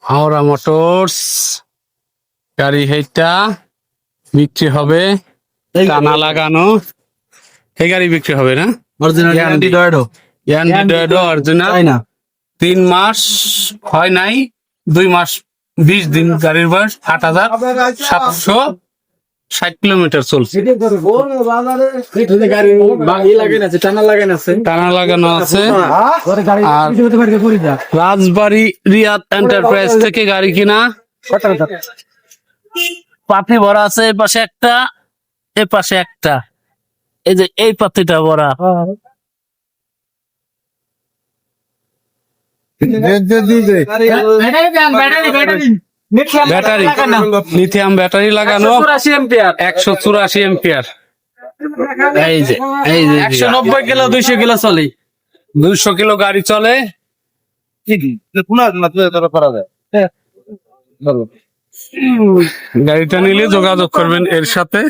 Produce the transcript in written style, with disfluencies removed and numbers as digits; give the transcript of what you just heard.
Howrah motors গাড়ি হেইটা বিক্রি হবে, টানা লাগানো। এই গাড়ি বিক্রি হবে না? অরিজিনাল 3 মাস হয় নাই, 2 মাস 20 দিন গাড়ির বয়স, 8,760 কিলোমিটার চলছে। টানা লাগানো আছে। আর রাজবাড়ী রিয়াদ এন্টারপ্রাইজ থেকে গাড়ি কিনা। পাতি ভরা আছে, এই পাশে একটা, এ পাশে একটা, এই যে এই পাতিটা ভরা। ব্যাটারি, লিথিয়াম ব্যাটারি লাগানো, 184 এম্পিয়ার। এই যে 190 কিলো 200 কিলো চলে, 200 কিলো গাড়ি চলে। গাড়িটা নিলে যোগাযোগ করবেন এর সাথে।